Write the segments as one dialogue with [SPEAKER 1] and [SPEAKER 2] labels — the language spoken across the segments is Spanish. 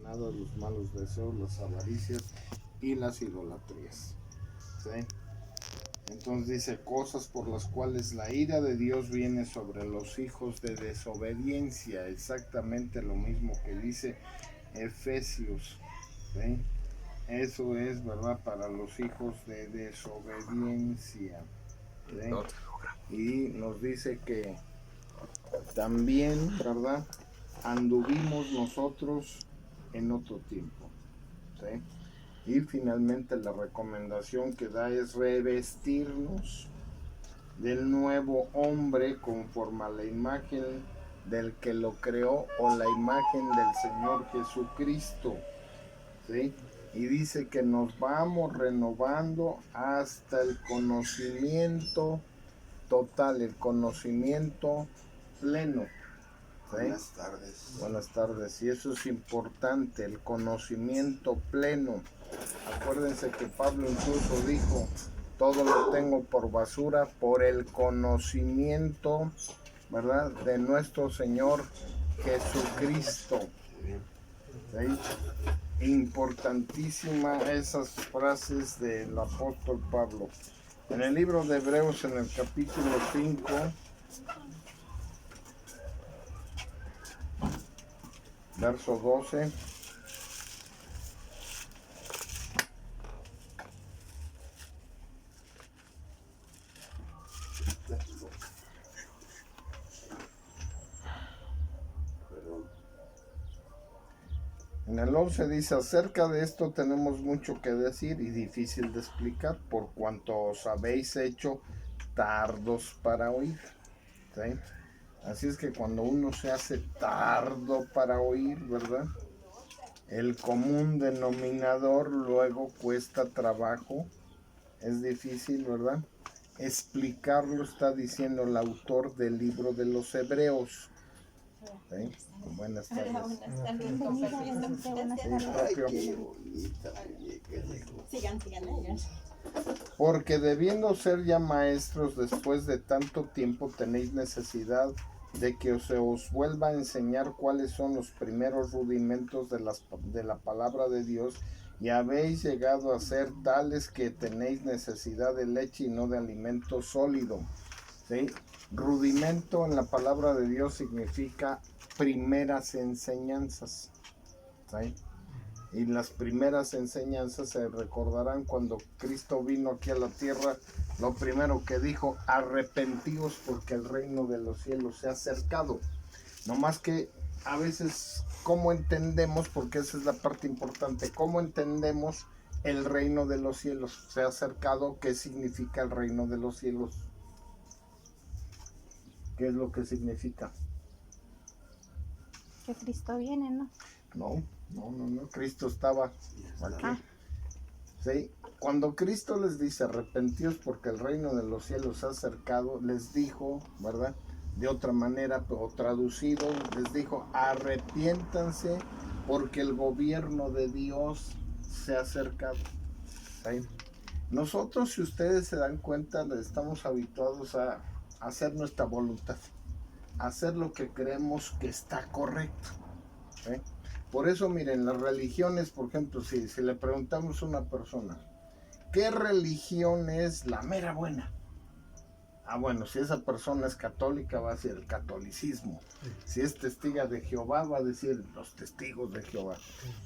[SPEAKER 1] Nada de los malos deseos, las avaricias y las idolatrías. ¿Sí? Entonces dice cosas por las cuales la ira de Dios viene sobre los hijos de desobediencia, exactamente lo mismo que dice Efesios. ¿Sí? Eso es, ¿verdad? Para los hijos de desobediencia. ¿Sí? Y nos dice que también, ¿verdad? Anduvimos nosotros en otro tiempo. ¿Sí? Y finalmente la recomendación que da es revestirnos del nuevo hombre conforme a la imagen del que lo creó o la imagen del Señor Jesucristo. ¿Sí? Y dice que nos vamos renovando hasta el conocimiento total, el conocimiento pleno. ¿Sí?
[SPEAKER 2] Buenas tardes.
[SPEAKER 1] Buenas tardes. Y eso es importante, el conocimiento pleno. Acuérdense que Pablo incluso dijo, todo lo tengo por basura por el conocimiento, ¿verdad?, de nuestro Señor Jesucristo. ¿Sí? Importantísima esas frases del apóstol Pablo. En el libro de Hebreos, en el capítulo 5, verso 12. En el 11 dice, acerca de esto tenemos mucho que decir y difícil de explicar, por cuanto os habéis hecho tardos para oír. ¿Sí? Así es que cuando uno se hace tardo para oír, ¿verdad?, el común denominador luego cuesta trabajo, es difícil, ¿verdad?, explicarlo, está diciendo el autor del libro de los Hebreos. ¿Sí? Buenas tardes.
[SPEAKER 3] Buenas tardes, compartiendo.
[SPEAKER 2] Ay, qué bonita muñeca.
[SPEAKER 3] Sigan ellos.
[SPEAKER 1] Porque debiendo ser ya maestros después de tanto tiempo, tenéis necesidad de que se os vuelva a enseñar cuáles son los primeros rudimentos de la palabra de Dios, y habéis llegado a ser tales que tenéis necesidad de leche y no de alimento sólido. ¿Sí? Rudimento en la palabra de Dios significa primeras enseñanzas. ¿Sí? Y las primeras enseñanzas se recordarán cuando Cristo vino aquí a la tierra. Lo primero que dijo, arrepentíos porque el reino de los cielos se ha acercado. No más que a veces, ¿cómo entendemos? Porque esa es la parte importante. ¿Cómo entendemos el reino de los cielos se ha acercado? ¿Qué significa el reino de los cielos? ¿Qué es lo que significa?
[SPEAKER 4] Que Cristo viene, ¿no?
[SPEAKER 1] No. Cristo estaba aquí. ¿Sí? Cuando Cristo les dice arrepentíos porque el reino de los cielos se ha acercado, les dijo, ¿verdad?, de otra manera o traducido, les dijo arrepiéntanse porque el gobierno de Dios se ha acercado. ¿Sí? Nosotros, si ustedes se dan cuenta, estamos habituados a hacer nuestra voluntad, a hacer lo que creemos que está correcto. ¿Sí? Por eso, miren, las religiones, por ejemplo, si le preguntamos a una persona, ¿qué religión es la mera buena? Ah, bueno, si esa persona es católica, va a decir el catolicismo. Si es testiga de Jehová, va a decir los testigos de Jehová.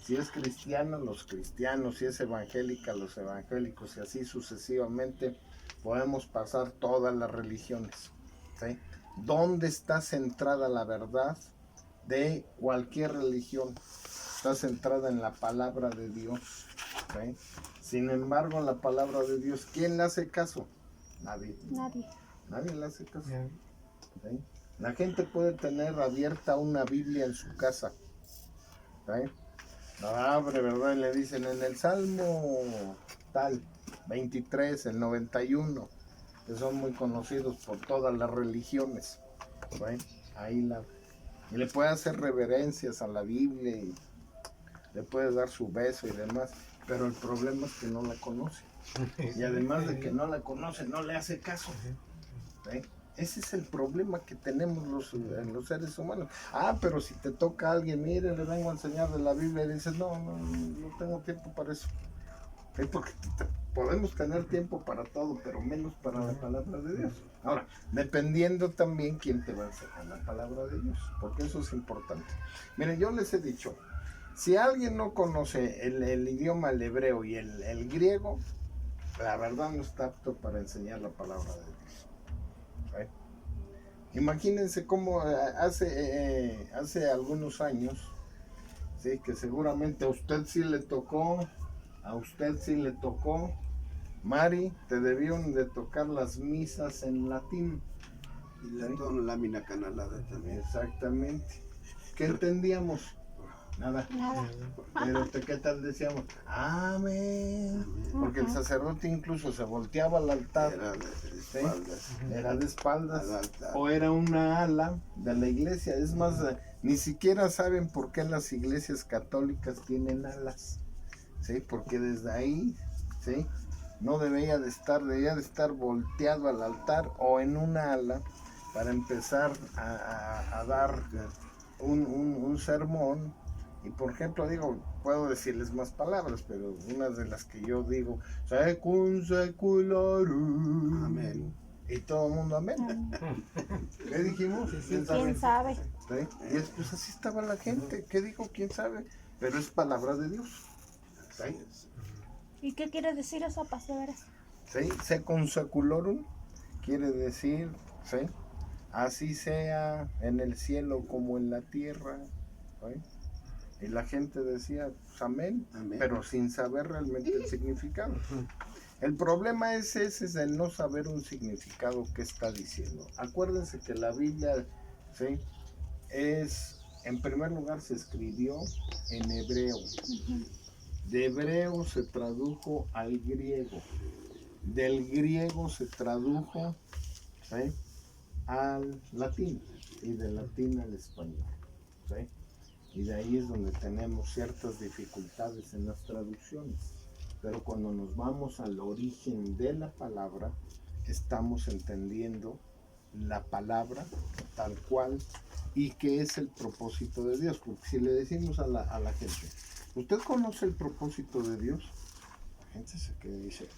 [SPEAKER 1] Si es cristiana, los cristianos. Si es evangélica, los evangélicos. Y así sucesivamente podemos pasar todas las religiones. ¿Sí? ¿Dónde está centrada la verdad de cualquier religión? Está centrada en la palabra de Dios. ¿Sí? Sin embargo, la palabra de Dios, ¿quién le hace caso? Nadie. Nadie le hace caso. ¿Sí? La gente puede tener abierta una Biblia en su casa. ¿Sí? La abre, ¿verdad? Y le dicen en el Salmo tal, 23, el 91, que son muy conocidos por todas las religiones. ¿Sí? Ahí la... Y le puede hacer reverencias a la Biblia y le puede dar su beso y demás, pero el problema es que no la conoce. Y además de que no la conoce, no le hace caso. ¿Sí? Ese es el problema que tenemos los seres humanos. Pero si te toca a alguien, mire, le vengo a enseñar de la Biblia, y dices, no tengo tiempo para eso. Porque podemos tener tiempo para todo, pero menos para la palabra de Dios. Ahora, dependiendo también quién te va a enseñar la palabra de Dios, porque eso es importante. Miren, yo les he dicho, si alguien no conoce el idioma, el hebreo y el griego, la verdad no está apto para enseñar la palabra de Dios. ¿Sí? Imagínense cómo hace algunos años, ¿sí? Que seguramente a usted sí le tocó, Mari, te debieron de tocar las misas en latín.
[SPEAKER 2] Y la lámina canalada también.
[SPEAKER 1] Exactamente. ¿Qué entendíamos? Nada. Pero ¿qué tal decíamos? Amén. Porque el sacerdote incluso se volteaba al altar. Era de espaldas. O era una ala de la iglesia. Es más, ni siquiera saben por qué las iglesias católicas tienen alas. ¿Sí? Porque desde ahí, ¿sí? No debía de estar volteado al altar o en una ala para empezar a dar un sermón. Y por ejemplo, puedo decirles más palabras, pero una de las que yo digo, secum secularum.
[SPEAKER 2] Amén.
[SPEAKER 1] Y todo el mundo amén. ¿Qué dijimos?
[SPEAKER 4] ¿Quién sabe?
[SPEAKER 1] ¿Sí? Y pues así estaba la gente. ¿Qué dijo? ¿Quién sabe? Pero es palabra de Dios. ¿Sí?
[SPEAKER 4] ¿Y qué quiere decir eso, pastor?
[SPEAKER 1] ¿Sí? Secum secularum quiere decir, ¿sí? Así sea en el cielo como en la tierra. ¿Sí? Y la gente decía, pues, amén, pero sin saber realmente el significado. El problema es ese, el no saber un significado que está diciendo. Acuérdense que la Biblia, ¿sí? En primer lugar, se escribió en hebreo. De hebreo se tradujo al griego. Del griego se tradujo, ¿sí? Al latín. Y del latín al español. ¿Sí? Y de ahí es donde tenemos ciertas dificultades en las traducciones. Pero cuando nos vamos al origen de la palabra, estamos entendiendo la palabra tal cual y qué es el propósito de Dios. Porque si le decimos a la gente, ¿usted conoce el propósito de Dios? La gente se queda y dice,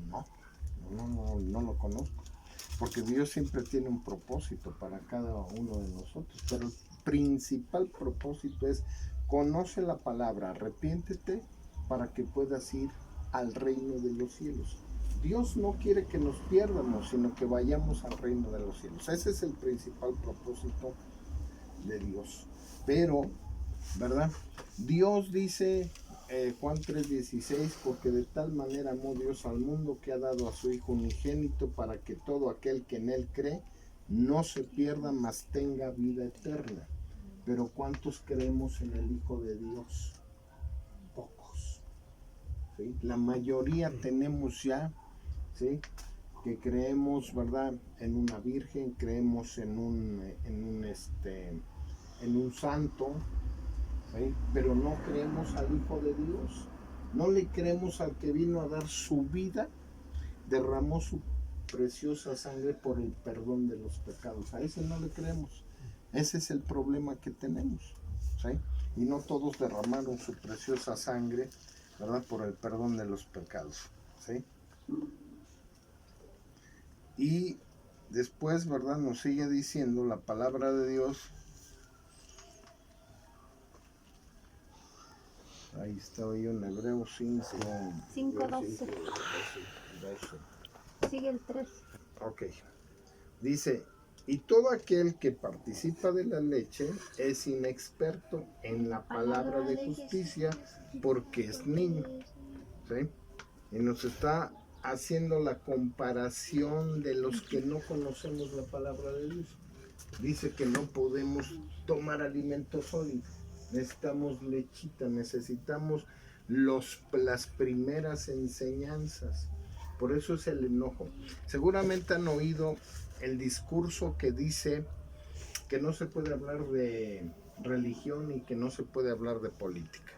[SPEAKER 1] no lo conozco. Porque Dios siempre tiene un propósito para cada uno de nosotros. Pero el principal propósito es, conoce la palabra, arrepiéntete para que puedas ir al reino de los cielos. Dios no quiere que nos pierdamos, sino que vayamos al reino de los cielos. Ese es el principal propósito de Dios. Pero, ¿verdad? Dios dice, Juan 3:16, porque de tal manera amó Dios al mundo que ha dado a su Hijo unigénito para que todo aquel que en él cree no se pierda, mas tenga vida eterna. Pero ¿cuántos creemos en el Hijo de Dios? Pocos. ¿Sí? La mayoría tenemos ya, ¿sí? Que creemos, ¿verdad? En una virgen, creemos en un santo, ¿sí? Pero no creemos al Hijo de Dios. No le creemos al que vino a dar su vida, derramó su preciosa sangre por el perdón de los pecados. A ese no le creemos. Ese es el problema que tenemos, ¿sí? Y no todos derramaron su preciosa sangre, ¿verdad? Por el perdón de los pecados, ¿sí? Y después, ¿verdad? Nos sigue diciendo la palabra de Dios. Ahí estaba yo en Hebreos
[SPEAKER 4] 5:12. Sigue el 3.
[SPEAKER 1] Ok. Dice, y todo aquel que participa de la leche es inexperto en la palabra de justicia porque es niño. ¿Sí? Y nos está haciendo la comparación de los que no conocemos la palabra de Dios. Dice que no podemos tomar alimento sólido. Necesitamos lechita, necesitamos las primeras enseñanzas. Por eso es el enojo. Seguramente han oído el discurso que dice que no se puede hablar de religión y que no se puede hablar de política.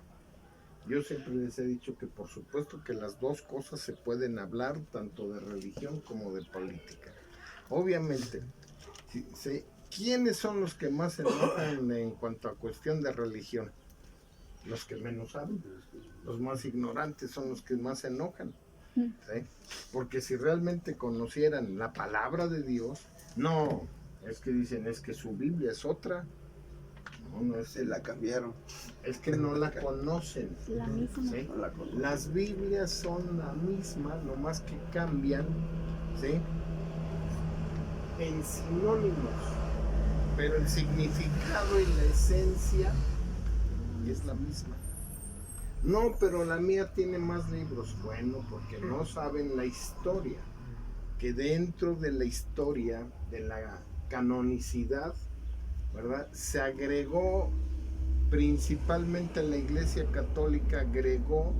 [SPEAKER 1] Yo siempre les he dicho que por supuesto que las dos cosas se pueden hablar, tanto de religión como de política. Obviamente, ¿quiénes son los que más se enojan en cuanto a cuestión de religión? Los que menos saben, los más ignorantes son los que más se enojan. ¿Sí? Porque si realmente conocieran la palabra de Dios, no, es que dicen, es que su Biblia es otra. No es,
[SPEAKER 2] Se la cambiaron.
[SPEAKER 1] es que no la conocen.
[SPEAKER 4] La misma.
[SPEAKER 1] ¿Sí?
[SPEAKER 2] No la conocen.
[SPEAKER 1] Las Biblias son la misma, nomás que cambian, ¿sí? En sinónimos, pero el significado y la esencia es la misma. No, pero la mía tiene más libros. Bueno, porque no saben la historia, que dentro de la historia de la canonicidad, ¿verdad? Se agregó, principalmente la Iglesia Católica agregó,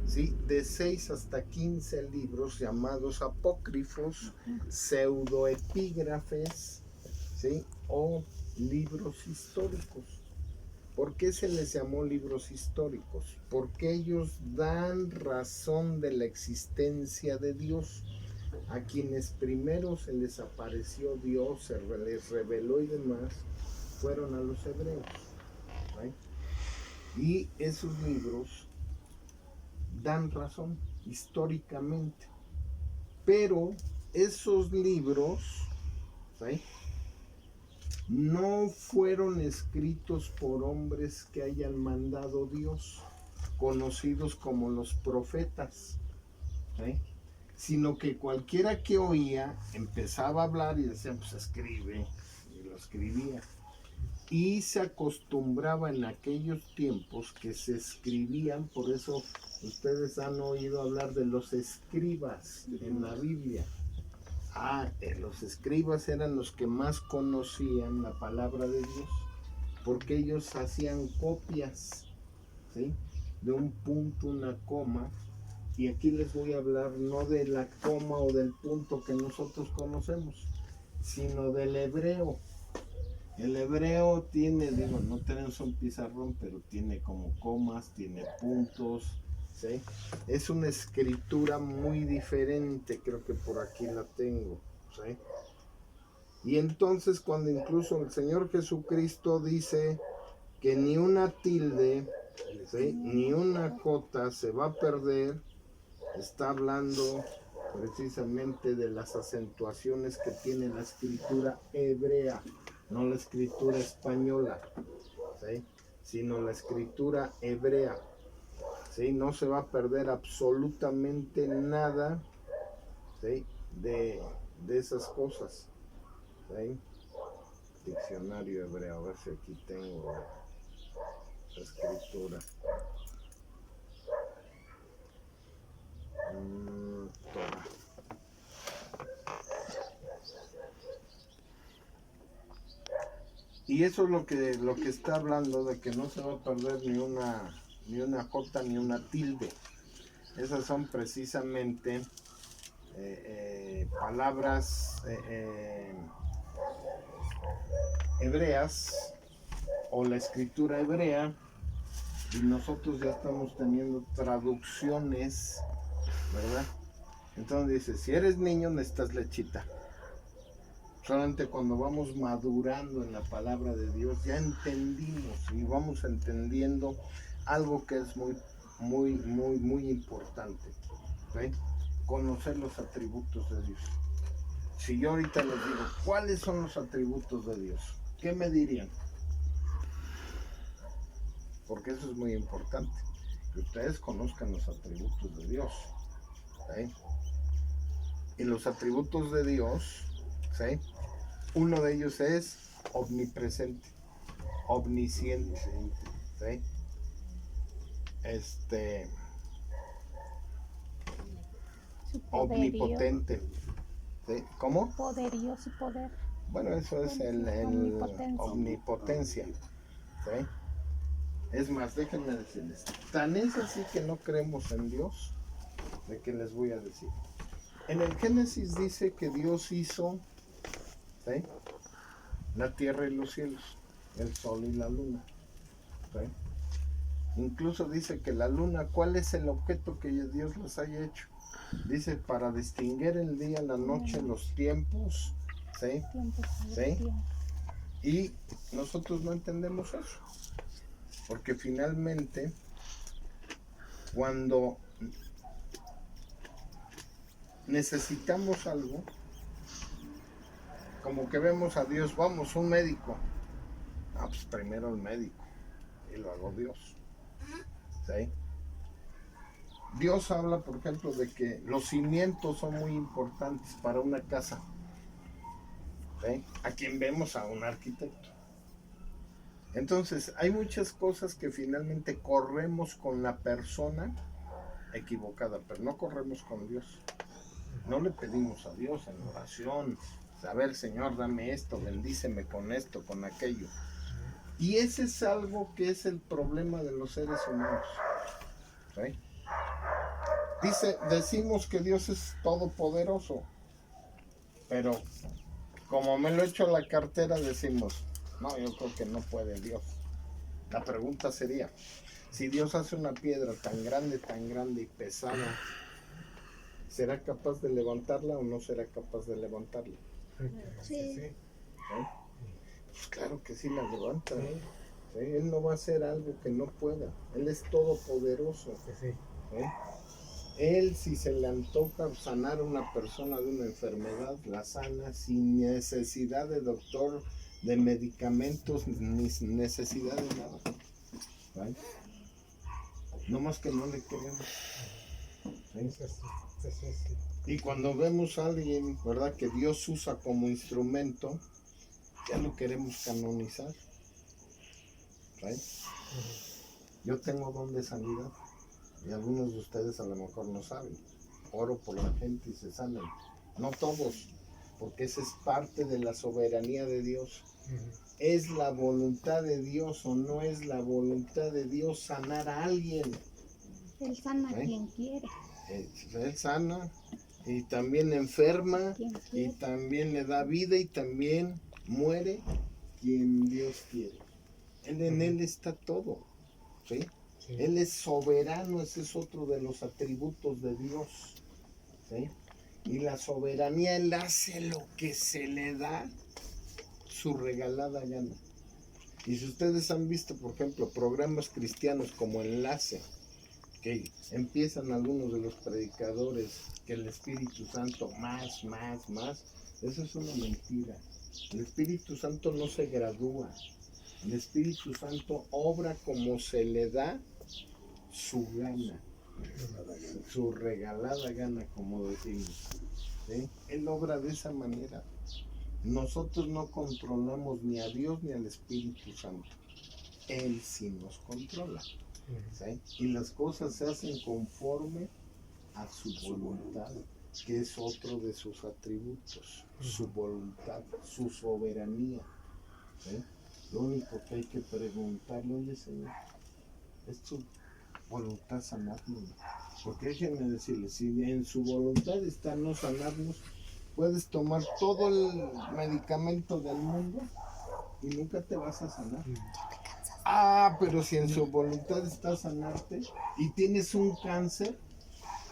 [SPEAKER 1] ¿sí?, de 6 hasta 15 libros llamados apócrifos, pseudoepígrafes, ¿sí?, o libros históricos. ¿Por qué se les llamó libros históricos? Porque ellos dan razón de la existencia de Dios. A quienes primero se les apareció Dios, se les reveló y demás, fueron a los hebreos. ¿Right? Y esos libros dan razón históricamente. Pero esos libros, ¿sí?, no fueron escritos por hombres que hayan mandado Dios, conocidos como los profetas, ¿sí?, sino que cualquiera que oía empezaba a hablar y decía, pues escribe, y lo escribía. Y se acostumbraba en aquellos tiempos que se escribían, por eso ustedes han oído hablar de los escribas en la Biblia. Los escribas eran los que más conocían la palabra de Dios, porque ellos hacían copias, ¿sí?, de un punto, una coma, y aquí les voy a hablar no de la coma o del punto que nosotros conocemos, sino del hebreo. El hebreo tiene, digo, no tenemos un pizarrón, pero tiene como comas, tiene puntos, ¿sí? Es una escritura muy diferente, creo que por aquí la tengo, ¿sí? Y entonces cuando incluso el Señor Jesucristo dice que ni una tilde, ¿sí?, ni una jota se va a perder, está hablando precisamente de las acentuaciones que tiene la escritura hebrea, no la escritura española, ¿sí?, sino la escritura hebrea. ¿Sí? No se va a perder absolutamente nada, ¿sí?, de esas cosas. ¿Sí? Diccionario hebreo, a ver si aquí tengo la escritura. Torah. Y eso es lo que está hablando, de que no se va a perder ni una jota ni una tilde. Esas son precisamente palabras hebreas o la escritura hebrea, y nosotros ya estamos teniendo traducciones, ¿verdad? Entonces dice, si eres niño necesitas lechita. Solamente cuando vamos madurando en la palabra de Dios ya entendimos y vamos entendiendo algo que es muy importante, ¿sí? Conocer los atributos de Dios. Si yo ahorita les digo, ¿cuáles son los atributos de Dios? ¿Qué me dirían? Porque eso es muy importante, que ustedes conozcan los atributos de Dios, ¿sí? Y los atributos de Dios, ¿sí?, uno de ellos es omnipresente, omnisciente, ¿sí?,
[SPEAKER 4] Su poderío.
[SPEAKER 1] omnipotente, ¿sí? ¿Cómo?
[SPEAKER 4] Poderío, su poder.
[SPEAKER 1] Bueno, eso es el omnipotencia, ¿sí? Es más, déjenme decirles, tan es así que no creemos en Dios, de que les voy a decir. En el Génesis dice que Dios hizo, ¿sí?, la tierra y los cielos, el sol y la luna, ¿sí? Incluso dice que la luna, ¿cuál es el objeto que Dios les haya hecho? Dice, para distinguir el día, la noche, los tiempos, ¿sí? ¿Sí? Y nosotros no entendemos eso. Porque finalmente, cuando necesitamos algo, como que vemos a Dios, vamos, un médico. Ah, pues primero el médico, y luego Dios. ¿Sí? Dios habla, por ejemplo, de que los cimientos son muy importantes para una casa. ¿Sí? A quien vemos a un arquitecto. Entonces, hay muchas cosas que finalmente corremos con la persona equivocada, pero no corremos con Dios. No le pedimos a Dios en oración, saber, Señor, dame esto, bendíceme con esto, con aquello. Y ese es algo que es el problema de los seres humanos. ¿Sí? Decimos que Dios es todopoderoso, pero como me lo echo a la cartera, decimos, no, yo creo que no puede Dios. La pregunta sería, si Dios hace una piedra tan grande y pesada, ¿será capaz de levantarla o no será capaz de levantarla?
[SPEAKER 4] Sí.
[SPEAKER 1] ¿Sí? Pues claro que sí la levanta. ¿Sí? Él no va a hacer algo que no pueda. Él es todopoderoso. ¿Sí? Él, si se le antoja sanar a una persona de una enfermedad, la sana sin necesidad de doctor, de medicamentos, ni necesidad de nada. ¿Vale? No más que no le queremos. ¿Sí? Y cuando vemos a alguien, ¿verdad?, que Dios usa como instrumento, ya lo queremos canonizar. ¿Sí? Yo tengo don de sanidad. Y algunos de ustedes a lo mejor no saben. Oro por la gente y se sanan. No todos, porque esa es parte de la soberanía de Dios. ¿Es la voluntad de Dios o no es la voluntad de Dios sanar a alguien?
[SPEAKER 4] Él sana a quien quiere.
[SPEAKER 1] Él sana y también enferma y también le da vida y también muere quien Dios quiere. En Él está todo. ¿Sí? Sí. Él es soberano, ese es otro de los atributos de Dios. ¿Sí? Y la soberanía, Él hace lo que se le da su regalada gana. Y si ustedes han visto, por ejemplo, programas cristianos como Enlace, que empiezan algunos de los predicadores, que el Espíritu Santo más, eso es una mentira. El Espíritu Santo no se gradúa. El Espíritu Santo obra como se le da su gana, su regalada gana, como decimos. ¿Sí? Él obra de esa manera. Nosotros no controlamos ni a Dios ni al Espíritu Santo. Él sí nos controla. ¿Sí? Y las cosas se hacen conforme a su voluntad, que es otro de sus atributos, su voluntad, su soberanía. ¿Sí? Lo único que hay que preguntarle, oye, Señor, ¿es tu voluntad sanarnos? Porque déjenme decirles, si en su voluntad está no sanarnos, puedes tomar todo el medicamento del mundo y nunca te vas a sanar. Ah, pero si en su voluntad está sanarte y tienes un cáncer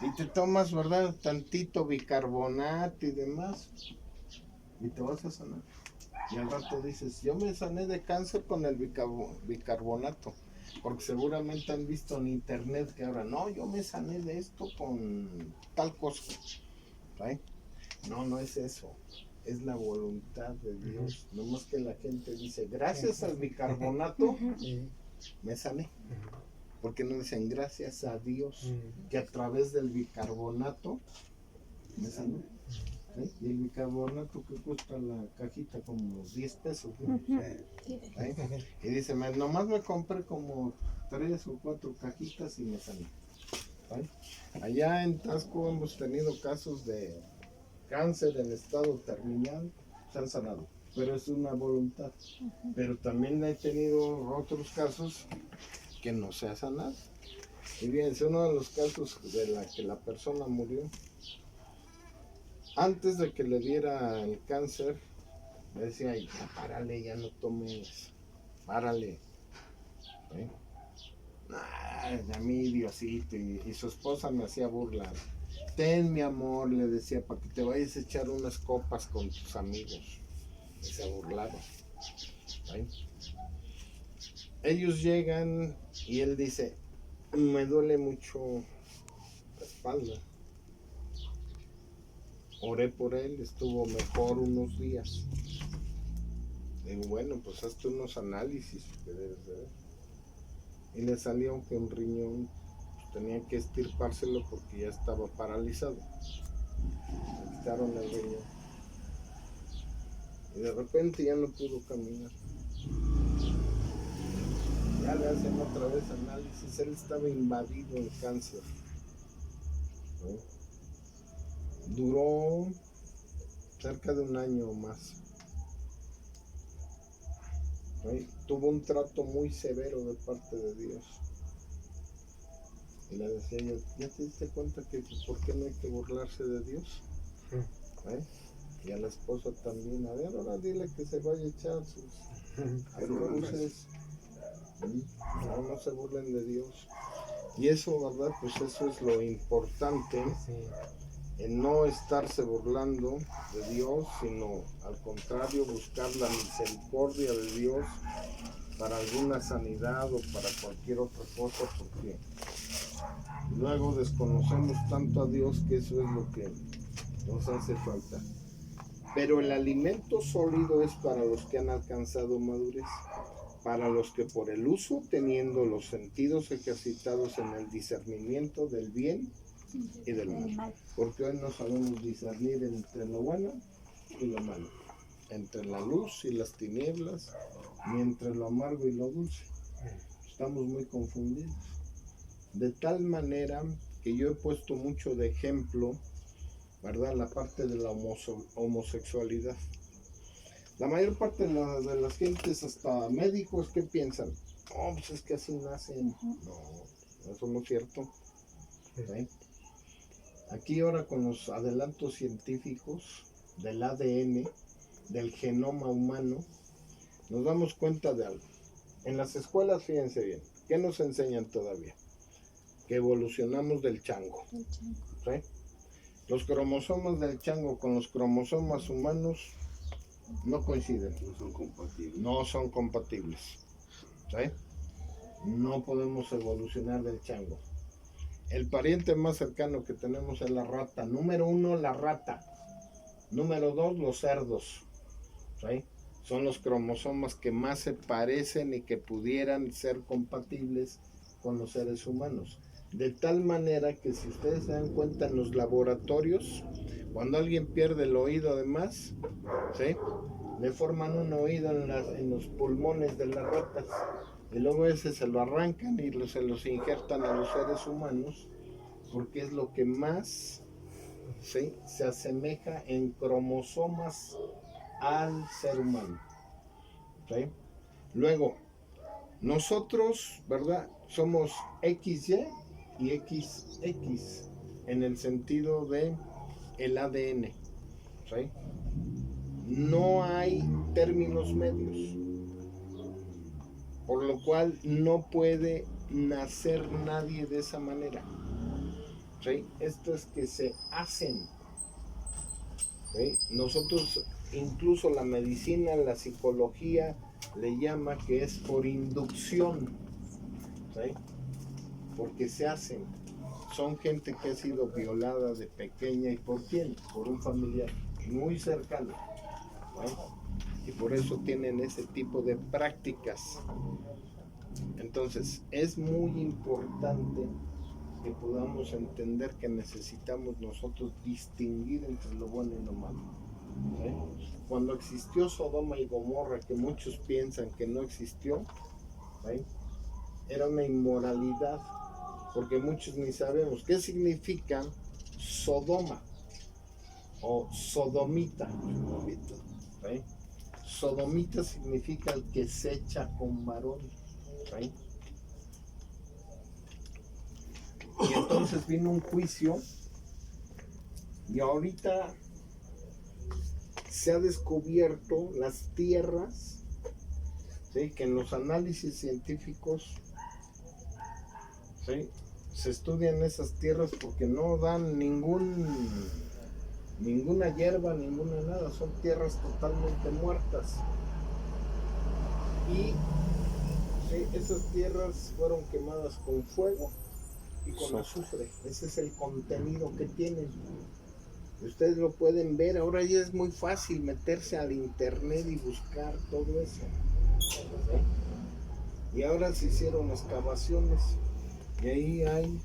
[SPEAKER 1] y te tomas, ¿verdad?, tantito bicarbonato y demás, y te vas a sanar. Y al rato dices, yo me sané de cáncer con el bicarbonato. Porque seguramente han visto en internet que ahora, no, yo me sané de esto con tal cosa. ¿Sí? No, no es eso. Es la voluntad de Dios. No más que la gente dice, gracias al bicarbonato me sané. Porque no dicen, gracias a Dios que a través del bicarbonato me sané. ¿Sí? Y el bicarbonato que cuesta la cajita como 10 pesos. ¿Sí? Y dice, nomás me compré como 3 o 4 cajitas y me sané. ¿Sí? Allá en Tasco hemos tenido casos de cáncer en estado terminal, se han sanado, pero es una voluntad. Pero también he tenido otros casos que no se ha sanado. Y fíjense, uno de los casos de la que la persona murió, antes de que le diera el cáncer, me decía, ya párale, ya no tomes, párale. ¿Sí? A mí Diosito, y su esposa me hacía burla. ten mi amor, le decía, para que te vayas a echar unas copas con tus amigos. Y se burlaba. ¿Sí? Ellos llegan y él dice, me duele mucho la espalda. Oré por él, estuvo mejor unos días. Digo, bueno, pues hazte unos análisis que debes de ver. Y le salió que un riñón pues, tenía que extirpárselo porque ya estaba paralizado. Le quitaron el riñón. Y de repente ya no pudo caminar. Ya le hacen otra vez análisis, él estaba invadido en cáncer. ¿Sí? Duró cerca de un año o más. ¿Sí? Tuvo un trato muy severo de parte de Dios. Y le decía yo, ¿ya te diste cuenta que por qué no hay que burlarse de Dios? ¿Sí? Y a la esposa también, a ver, ahora dile que se vaya a echar sus cruces. No se burlen de Dios. Y eso, ¿verdad? Pues eso es lo importante, en no estarse burlando de Dios, sino al contrario, buscar la misericordia de Dios para alguna sanidad o para cualquier otra cosa, porque luego desconocemos tanto a Dios que eso es lo que nos hace falta. Pero el alimento sólido es para los que han alcanzado madurez, para los que por el uso, teniendo los sentidos ejercitados en el discernimiento del bien y del mal. Porque hoy no sabemos discernir entre lo bueno y lo malo, entre la luz y las tinieblas, ni entre lo amargo y lo dulce. Estamos muy confundidos. De tal manera que yo he puesto mucho de ejemplo, ¿verdad?, la parte de la homosexualidad. La mayor parte de las gentes, hasta médicos, ¿qué piensan? No, pues es que así nacen. No, eso no es cierto. ¿Sí? Aquí ahora con los adelantos científicos del ADN, del genoma humano, nos damos cuenta de algo. En las escuelas, fíjense bien, ¿qué nos enseñan todavía? Que evolucionamos del chango. ¿Sí? Los cromosomas del chango con los cromosomas humanos no coinciden.
[SPEAKER 2] No son compatibles.
[SPEAKER 1] No son compatibles. ¿Sí? No podemos evolucionar del chango. El pariente más cercano que tenemos es la rata. Número 1, la rata. Número 2, los cerdos. ¿Sí? Son los cromosomas que más se parecen y que pudieran ser compatibles con los seres humanos. De tal manera que si ustedes se dan cuenta en los laboratorios, cuando alguien pierde el oído además, ¿sí?, le forman un oído en los pulmones de las ratas y luego ese se lo arrancan y se los injertan a los seres humanos porque es lo que más, ¿sí?, se asemeja en cromosomas al ser humano. ¿Sí? Luego, nosotros, ¿verdad?, somos XY y XX en el sentido de el ADN. ¿Sí? No hay términos medios, por lo cual no puede nacer nadie de esa manera. ¿Sí? Esto es que se hacen. ¿Sí? Nosotros, incluso la medicina, la psicología, le llama que es por inducción. ¿Sí? Porque se hacen. Son gente que ha sido violada de pequeña. ¿Y por quién? Por un familiar muy cercano. ¿Sí? Y por eso tienen ese tipo de prácticas. Entonces, es muy importante que podamos entender que necesitamos nosotros distinguir entre lo bueno y lo malo. ¿Sí? Cuando existió Sodoma y Gomorra, que muchos piensan que no existió, ¿sí?, era una inmoralidad, porque muchos ni sabemos qué significa Sodoma o sodomita. ¿Sí? Sodomita significa el que se echa con varón. ¿Sí? Y entonces vino un juicio y ahorita se ha descubierto las tierras, ¿sí?, que en los análisis científicos, ¿sí?, se estudian esas tierras porque no dan ninguna hierba, ninguna nada, son tierras totalmente muertas. Y sí, esas tierras fueron quemadas con fuego y con azufre. Ese es el contenido que tienen. Ustedes lo pueden ver, ahora ya es muy fácil meterse al internet y buscar todo eso. ¿Sí? Y ahora se hicieron excavaciones y ahí hay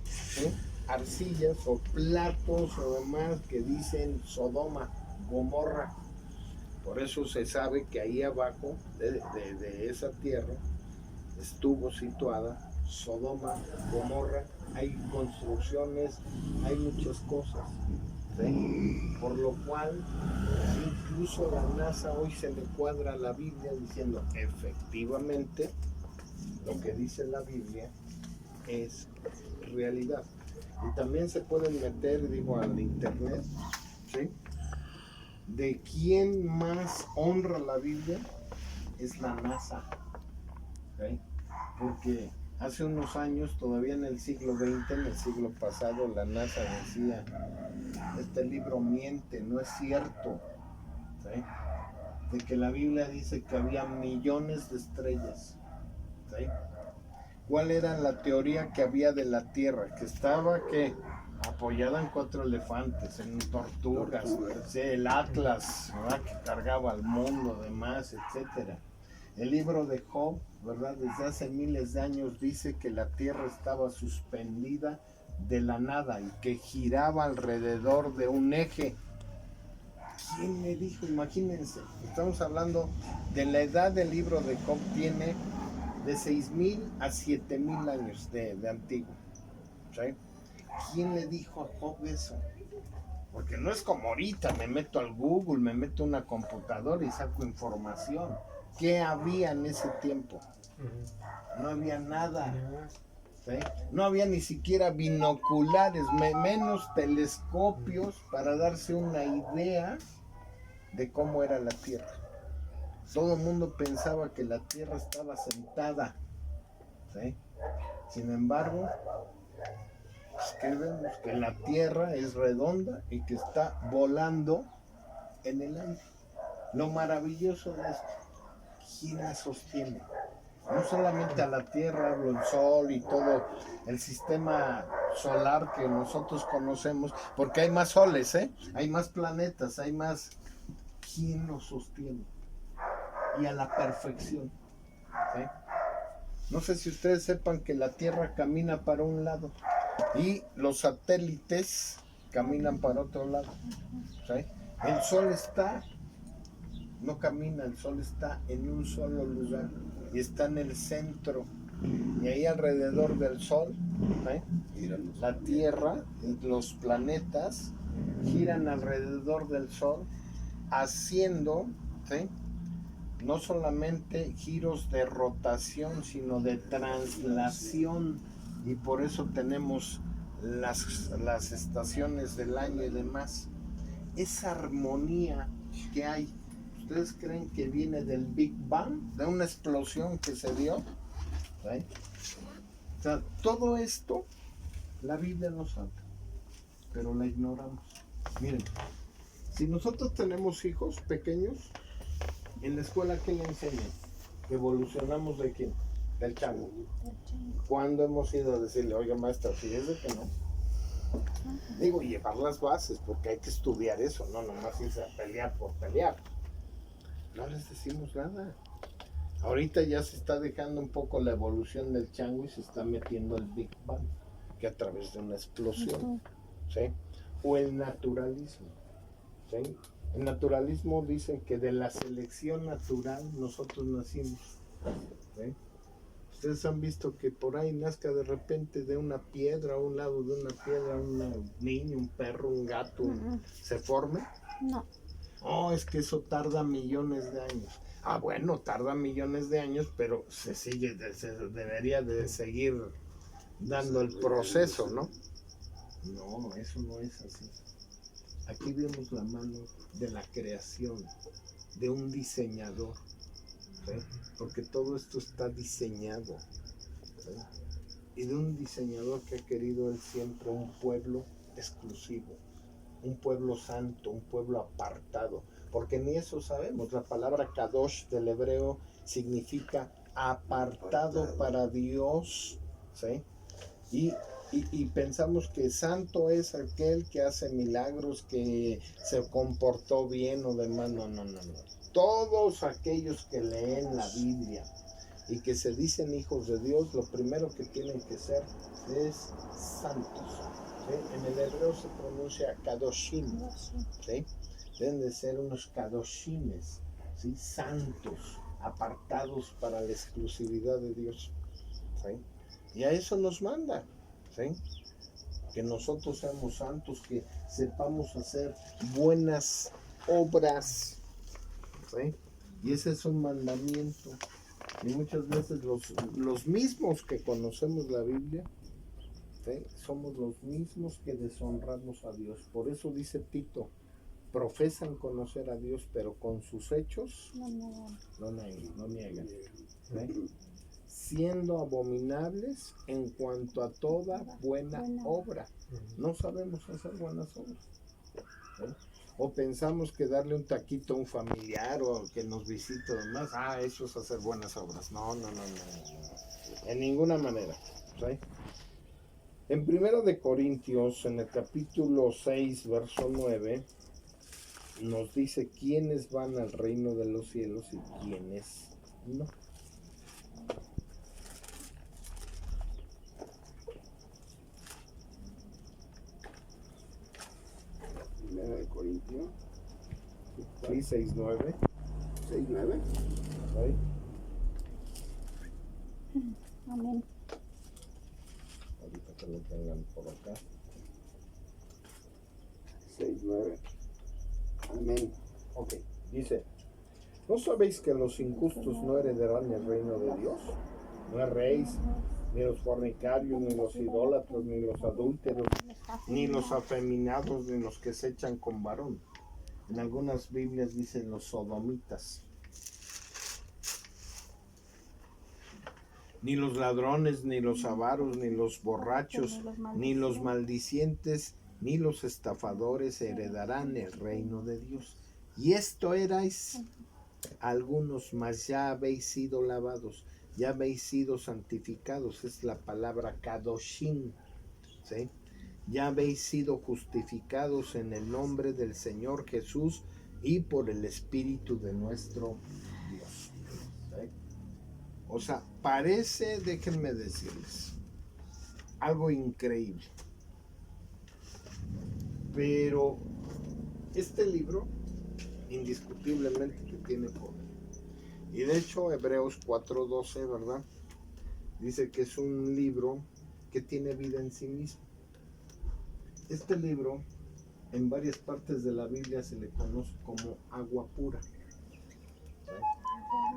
[SPEAKER 1] arcillas o platos o demás que dicen Sodoma, Gomorra. Por eso se sabe que ahí abajo de esa tierra estuvo situada Sodoma, Gomorra. Hay construcciones, hay muchas cosas. ¿Sí? Por lo cual, incluso la NASA hoy se le cuadra a la Biblia diciendo efectivamente lo que dice la Biblia es realidad. Y también se pueden meter, digo, al internet, ¿sí? De quién más honra la Biblia es la NASA, ¿sí? Porque hace unos años, todavía en el siglo XX, en el siglo pasado, la NASA decía, este libro miente, no es cierto, ¿sí? De que la Biblia dice que había millones de estrellas, ¿sí? ¿Cuál era la teoría que había de la Tierra? Que estaba, ¿qué? Apoyada en 4 elefantes, en tortugas, ¿sí? El Atlas, ¿verdad? Que cargaba al mundo, demás, etcétera. El libro de Job, ¿verdad? Desde hace miles de años dice que la Tierra estaba suspendida de la nada y que giraba alrededor de un eje. ¿Quién me dijo? Imagínense, estamos hablando de la edad del libro de Job, tiene de 6,000 a 7,000 años de antiguo. ¿Sí? ¿Quién le dijo a Job eso? Porque no es como ahorita, me meto al Google, me meto a una computadora y saco información. ¿Qué había en ese tiempo? No había nada. ¿Sí? No había ni siquiera binoculares, menos telescopios para darse una idea de cómo era la Tierra. Todo el mundo pensaba que la Tierra estaba sentada, ¿sí? Sin embargo, pues, ¿qué vemos? Que la Tierra es redonda y que está volando en el aire. Lo maravilloso de esto, ¿quién la sostiene? No solamente a la Tierra, hablo el Sol y todo el sistema solar que nosotros conocemos, porque hay más soles, hay más planetas, hay más. ¿Quién lo sostiene? Y a la perfección. ¿Sí? No sé si ustedes sepan que la Tierra camina para un lado y los satélites caminan para otro lado. ¿Sí? El Sol no camina, el Sol está en un solo lugar y está en el centro. Y ahí alrededor del Sol, la Tierra, los planetas giran alrededor del Sol, haciendo, ¿sí?, no solamente giros de rotación, sino de translación. Y por eso tenemos las estaciones del año y demás. Esa armonía que hay, ¿ustedes creen que viene del Big Bang? De una explosión que se dio. ¿Sí? O sea, todo esto la Biblia nos habla, pero la ignoramos. Miren, si nosotros tenemos hijos pequeños, en la escuela, ¿qué le enseñan? ¿Evolucionamos de quién? Del chango. ¿Cuándo hemos ido a decirle, oiga maestra, fíjese que no? Digo, llevar las bases, porque hay que estudiar eso, no nomás irse a pelear por pelear. No les decimos nada. Ahorita ya se está dejando un poco la evolución del chango y se está metiendo el Big Bang, que a través de una explosión, ¿sí? O el naturalismo, ¿sí? El naturalismo dicen que de la selección natural nosotros nacimos, ¿sí? Ustedes han visto que por ahí nazca de repente de una piedra, a un lado de una piedra, un niño, un perro, un gato, ¿se forme?
[SPEAKER 4] No.
[SPEAKER 1] Oh, es que eso tarda millones de años. Ah, bueno, tarda millones de años, pero se debería de seguir dando el proceso, ¿no? No, eso no es así. Aquí vemos la mano de la creación, de un diseñador, ¿sí? Porque todo esto está diseñado, ¿sí? y de un diseñador que ha querido él siempre un pueblo exclusivo, un pueblo santo, un pueblo apartado, porque ni eso sabemos. La palabra kadosh del hebreo significa apartado para Dios, ¿sí? Y pensamos que santo es aquel que hace milagros, que se comportó bien o demás. No, no, no, no. Todos aquellos que leen la Biblia y que se dicen hijos de Dios, lo primero que tienen que ser es santos, ¿sí? En el hebreo se pronuncia kadoshim, ¿sí? Deben de ser unos kadoshimes, ¿sí? Santos, apartados para la exclusividad de Dios, ¿sí? Y a eso nos manda, ¿sí? Que nosotros seamos santos, que sepamos hacer buenas obras, ¿sí? Y ese es un mandamiento. Y muchas veces los mismos que conocemos la Biblia, ¿sí? Somos los mismos que deshonramos a Dios. Por eso dice Tito, profesan conocer a Dios, pero con sus hechos no niegan, ¿sí? Siendo abominables en cuanto a toda buena obra. No sabemos hacer buenas obras, ¿sí? O pensamos que darle un taquito a un familiar o que nos visite demás, eso es hacer buenas obras. No, no, no, no, no. En ninguna manera, ¿sí? En 1 de Corintios, en el capítulo 6, verso 9, nos dice quiénes van al reino de los cielos y quiénes no.
[SPEAKER 2] Primera de Corintios
[SPEAKER 1] Sí, 6, 9.
[SPEAKER 2] 6:9.
[SPEAKER 1] ¿Sí?
[SPEAKER 4] Amén.
[SPEAKER 1] Ahorita que lo tengan por acá.
[SPEAKER 2] 6:9. Amén.
[SPEAKER 1] Ok, dice, ¿no sabéis que los injustos no heredarán el reino de Dios? No erréis, ni los fornicarios, ni los idólatras, ni los adúlteros, ni los afeminados, ni los que se echan con varón. En algunas Biblias dicen los sodomitas. Ni los ladrones, ni los avaros, ni los borrachos, ni los maldicientes, ni los estafadores heredarán el reino de Dios. Y esto erais algunos, mas ya habéis sido lavados, ya habéis sido santificados. Es la palabra kadoshim, ¿sí? Ya habéis sido justificados en el nombre del Señor Jesús y por el Espíritu de nuestro Dios, ¿sí? O sea, parece, déjenme decirles, algo increíble. Pero este libro, indiscutiblemente que tiene poder. Y de hecho, Hebreos 4:12, ¿verdad? Dice que es un libro que tiene vida en sí mismo. Este libro, en varias partes de la Biblia se le conoce como agua pura, ¿sí?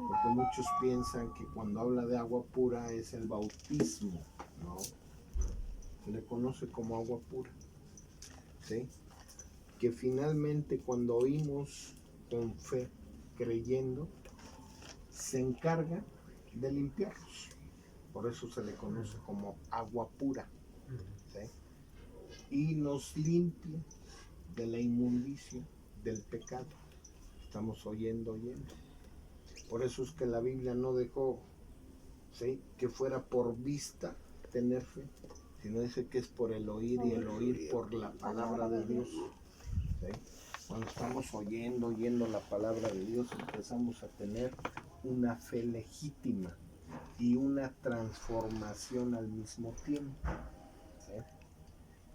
[SPEAKER 1] Porque muchos piensan que cuando habla de agua pura es el bautismo, ¿no? Se le conoce como agua pura, ¿sí? Que finalmente cuando oímos con fe, creyendo, se encarga de limpiarlos. Por eso se le conoce como agua pura, ¿sí? Y nos limpia de la inmundicia del pecado. Estamos oyendo. Por eso es que la Biblia no dejó, ¿sí?, que fuera por vista tener fe, sino dice que es por el oír y el oír por la palabra de Dios, ¿sí? Cuando estamos oyendo la palabra de Dios, empezamos a tener una fe legítima y una transformación al mismo tiempo, ¿sí?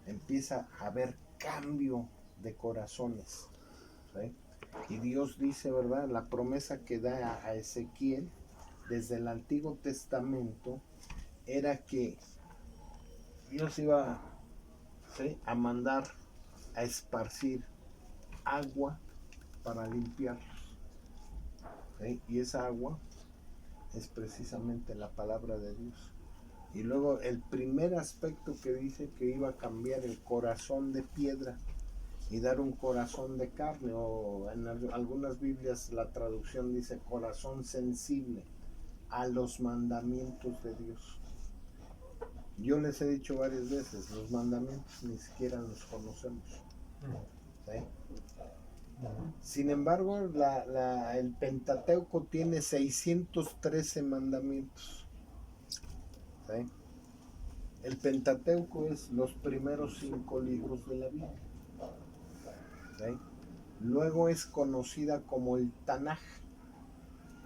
[SPEAKER 1] Empieza a haber cambio de corazones, ¿sí? Y Dios dice, ¿verdad? La promesa que da a Ezequiel desde el Antiguo Testamento era que Dios iba, ¿sí?, a mandar a esparcir agua para limpiarlos, ¿sí? Y esa agua es precisamente la palabra de Dios. Y luego el primer aspecto que dice que iba a cambiar el corazón de piedra y dar un corazón de carne, o en algunas Biblias la traducción dice corazón sensible a los mandamientos de Dios. Yo les he dicho varias veces, los mandamientos ni siquiera los conocemos. ¿Sí? Sin embargo, el Pentateuco tiene 613 mandamientos. ¿Sí? El Pentateuco es los primeros 5 libros de la Biblia. ¿Sí? Luego es conocida como el Tanaj.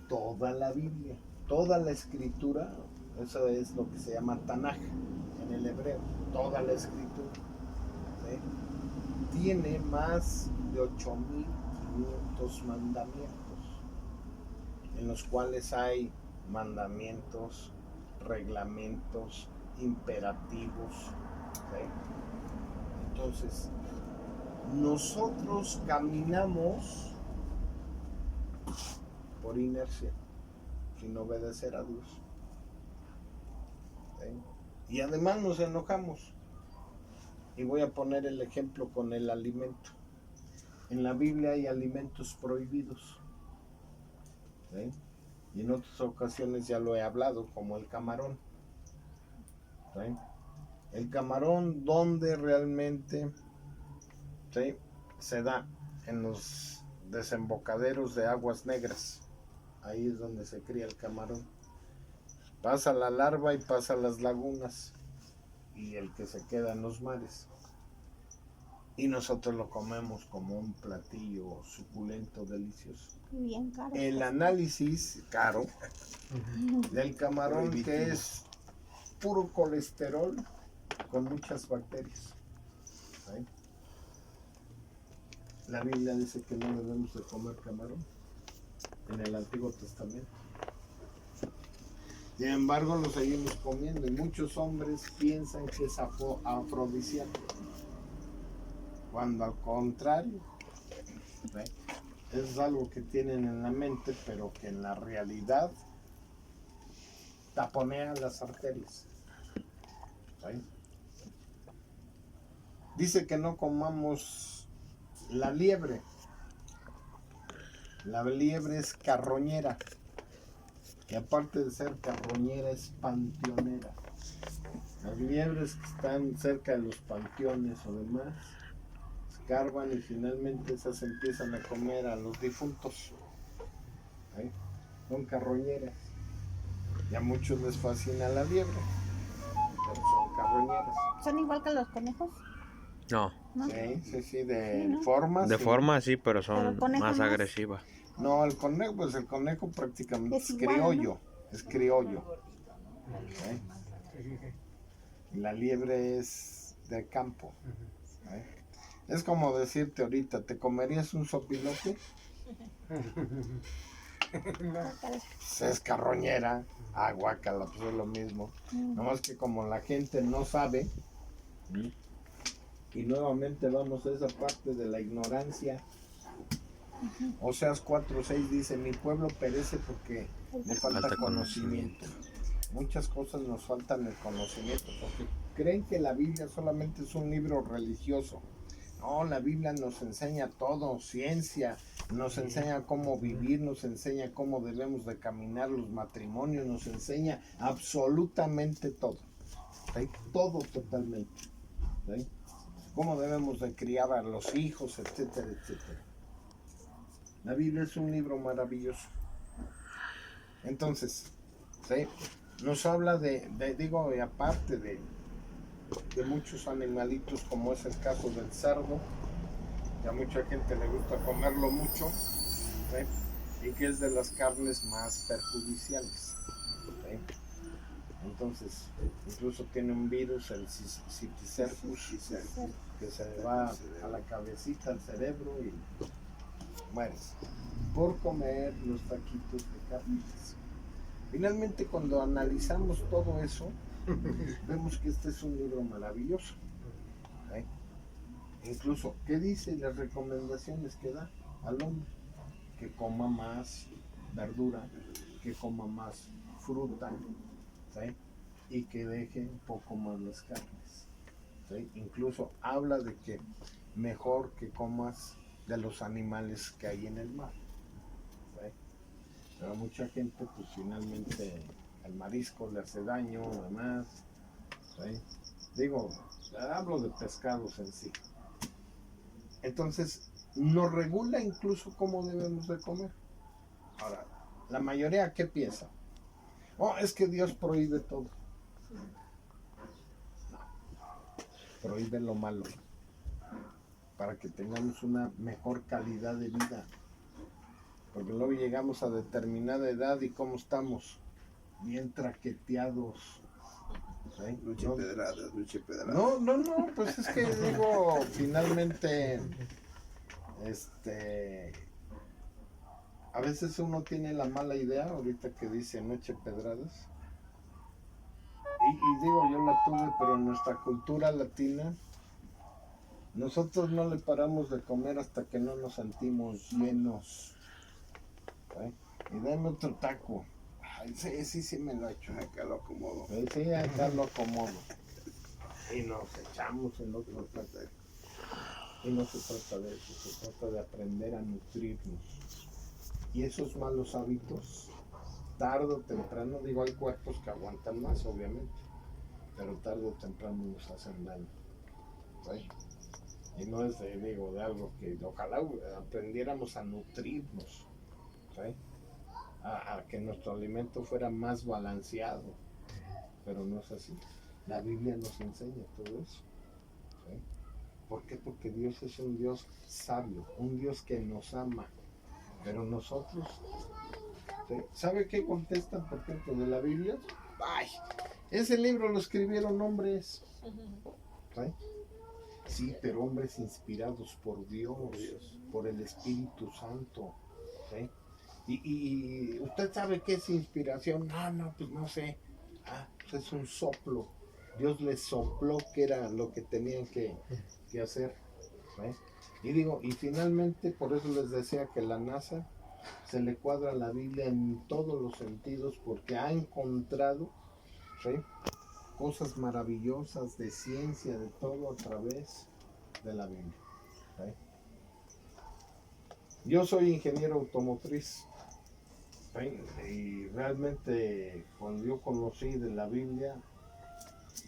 [SPEAKER 1] Toda la Biblia, toda la escritura, eso es lo que se llama Tanaj en el hebreo, toda la escritura. ¿Sí? Tiene más de 8.500 mandamientos, en los cuales hay mandamientos, reglamentos, imperativos. ¿Sí? Entonces, nosotros caminamos por inercia, sin obedecer a Dios. ¿Sí? Y además nos enojamos. Y voy a poner el ejemplo con el alimento. En la Biblia hay alimentos prohibidos. ¿Sí? Y en otras ocasiones ya lo he hablado, como el camarón. ¿Sí? El camarón, donde realmente, ¿sí?, se da en los desembocaderos de aguas negras. Ahí es donde se cría el camarón. Pasa la larva y pasa las lagunas. Y el que se queda en los mares. Y nosotros lo comemos como un platillo suculento, delicioso.
[SPEAKER 4] Bien caro.
[SPEAKER 1] El análisis caro del camarón, que es puro colesterol con muchas bacterias. ¿Sí? La Biblia dice que no debemos de comer camarón en el Antiguo Testamento. Sin embargo, lo seguimos comiendo y muchos hombres piensan que es afrodisíaco, cuando al contrario, ¿sí?, es algo que tienen en la mente, pero que en la realidad taponea las arterias. ¿Sí? Dice que no comamos la liebre. La liebre es carroñera. Y aparte de ser carroñera, es panteonera. Las liebres que están cerca de los panteones o demás, escarban y finalmente esas empiezan a comer a los difuntos. ¿Sí? Son carroñeras. Y a muchos les fascina la liebre, pero son carroñeras.
[SPEAKER 4] ¿Son igual que los conejos?
[SPEAKER 5] No,
[SPEAKER 4] ¿No?
[SPEAKER 1] Sí, de
[SPEAKER 4] Sí, ¿no?
[SPEAKER 1] forma.
[SPEAKER 5] de
[SPEAKER 1] sí.
[SPEAKER 5] forma sí, pero
[SPEAKER 4] Pero
[SPEAKER 5] son
[SPEAKER 4] el conejo
[SPEAKER 5] más
[SPEAKER 4] más.
[SPEAKER 5] agresivas.
[SPEAKER 1] No, el conejo, pues el conejo prácticamente
[SPEAKER 4] Es
[SPEAKER 1] es
[SPEAKER 4] igual,
[SPEAKER 1] criollo, es criollo. ¿Sí? Y la liebre es de campo. ¿Sí? Es como decirte ahorita, ¿te comerías un sopilote? Pues es carroñera, guácala, pues es lo mismo. Nomás que como la gente no sabe, y nuevamente vamos a esa parte de la ignorancia. Oseas 4:6 dice, mi pueblo perece porque le falta
[SPEAKER 5] Falta
[SPEAKER 1] conocimiento. Muchas cosas nos faltan el conocimiento, porque creen que la Biblia solamente es un libro religioso. No, la Biblia nos enseña todo, ciencia, nos enseña cómo vivir, nos enseña cómo debemos de caminar los matrimonios, nos enseña absolutamente todo. ¿Sí? Todo totalmente. ¿Sí? Cómo debemos de criar a los hijos, etcétera, etcétera. La Biblia es un libro maravilloso. Entonces, ¿sí?, nos habla digo, y aparte de muchos animalitos, como es el caso del cerdo, que a mucha gente le gusta comerlo mucho, ¿sí?, y que es de las carnes más perjudiciales. ¿Sí? Entonces, incluso tiene un virus, el Citicercus, que se va a la cabecita, al cerebro y mueres por comer los taquitos de carnitas. Finalmente, cuando analizamos todo eso, vemos que este es un libro maravilloso. ¿Sí? Incluso, ¿qué dice? Las recomendaciones que da al hombre: que coma más verdura, que coma más fruta, ¿sí?, y que deje un poco más las carnes. ¿Sí? Incluso habla de que mejor que comas de los animales que hay en el mar. ¿Sí? Pero mucha gente, pues finalmente el marisco le hace daño, además, ¿sí? Digo, hablo de pescados en sí. Entonces, nos regula incluso cómo debemos de comer. Ahora, la mayoría, ¿qué piensa? Oh, es que Dios prohíbe todo. No, prohíbe lo malo para que tengamos una mejor calidad de vida. Porque luego llegamos a determinada edad y ¿cómo estamos? Bien traqueteados. ¿Sí?
[SPEAKER 2] Noche pedradas, noche pedradas.
[SPEAKER 1] No, pues es que digo, finalmente, a veces uno tiene la mala idea, ahorita que dice noche pedradas, y digo, yo la tuve, pero en nuestra cultura latina, nosotros no le paramos de comer hasta que no nos sentimos llenos. ¿Sí? Y dame otro taco. Ay, sí, me lo he hecho.
[SPEAKER 2] Acá lo acomodo.
[SPEAKER 1] Sí, acá lo acomodo. Y nos echamos el otro taco. Y no se trata de eso, se trata de aprender a nutrirnos. Y esos malos hábitos, tarde o temprano, digo, hay cuerpos que aguantan más, obviamente, pero tarde o temprano nos hacen daño. ¿Sí? Y no es de algo que ojalá aprendiéramos a nutrirnos. ¿Sí? A que nuestro alimento fuera más balanceado, pero no es así. La Biblia nos enseña todo eso. ¿Sí? ¿Por qué? Porque Dios es un Dios sabio, un Dios que nos ama, pero nosotros, ¿sí? ¿Sabe qué contestan, por ejemplo, de la Biblia? ¡Ay! Ese libro lo escribieron hombres. ¿Sí? Sí, pero hombres inspirados por Dios, por el Espíritu Santo. ¿Sí? Y usted sabe qué es inspiración. No, pues no sé. Pues es un soplo. Dios les sopló que era lo que tenían que hacer. ¿Sí? Y digo, y finalmente, por eso les decía que la NASA se le cuadra la Biblia en todos los sentidos, porque ha encontrado, ¿sí?, cosas maravillosas de ciencia, de todo a través de la Biblia. ¿Sí? Yo soy ingeniero automotriz. ¿Sí? Y realmente cuando yo conocí de la Biblia,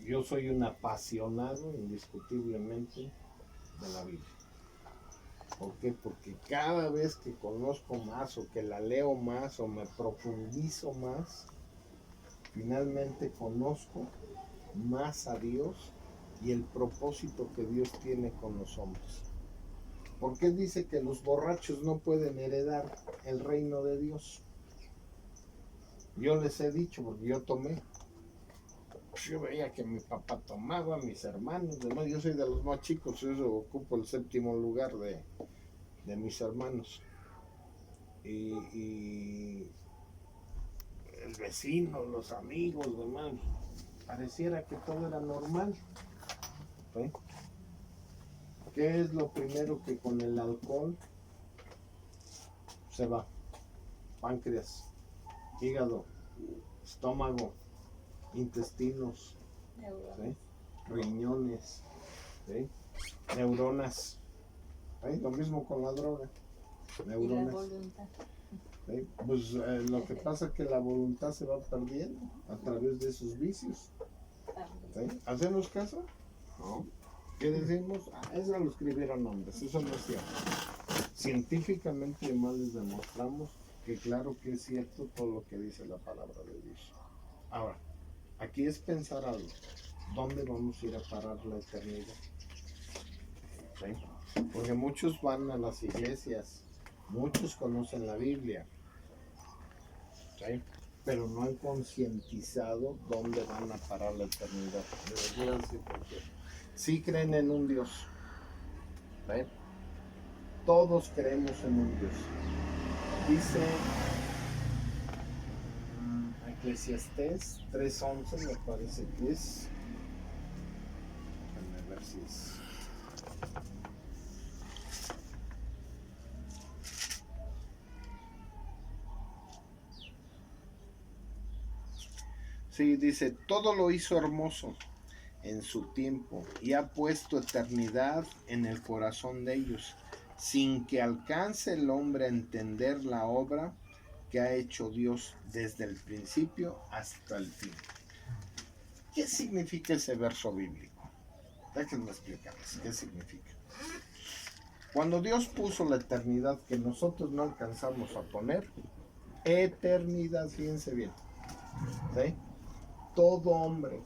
[SPEAKER 1] yo soy un apasionado indiscutiblemente de la Biblia. ¿Por qué? Porque cada vez que conozco más o que la leo más o me profundizo más, finalmente conozco más a Dios y el propósito que Dios tiene con los hombres. ¿Por qué dice que los borrachos no pueden heredar el reino de Dios? Yo les he dicho, porque yo tomé. Yo veía que mi papá tomaba, mis hermanos, demás. Yo soy de los más chicos, yo ocupo el 7º lugar de mis hermanos. Y el vecino, los amigos, demás, pareciera que todo era normal. ¿Sí? ¿Qué es lo primero que con el alcohol se va? Páncreas, hígado, estómago, intestinos, ¿sí?, riñones, ¿sí?, neuronas. ¿Sí? Lo mismo con la droga, neuronas.
[SPEAKER 3] Y la voluntad.
[SPEAKER 1] ¿Sí? Pues lo que pasa es que la voluntad se va perdiendo a través de esos vicios. ¿Sí? ¿Hacemos caso? No. ¿Qué decimos? Eso lo escribieron hombres, eso no es cierto. Científicamente además les demostramos que claro que es cierto todo lo que dice la palabra de Dios. Ahora, aquí es pensar algo. ¿Dónde vamos a ir a parar la eternidad? ¿Sí? Porque muchos van a las iglesias, muchos conocen la Biblia, ¿sí?, pero no han concientizado dónde van a parar la eternidad. Les voy a decir por qué. Sí creen en un Dios. ¿Sí? Todos creemos en un Dios. Dice Eclesiastés 3:11, me parece que es. Déjame ver si es. Sí, dice, todo lo hizo hermoso en su tiempo y ha puesto eternidad en el corazón de ellos, sin que alcance el hombre a entender la obra que ha hecho Dios desde el principio hasta el fin. ¿Qué significa ese verso bíblico? Déjenme explicarles qué significa. Cuando Dios puso la eternidad que nosotros no alcanzamos a poner, eternidad, fíjense bien, ¿sí? Todo hombre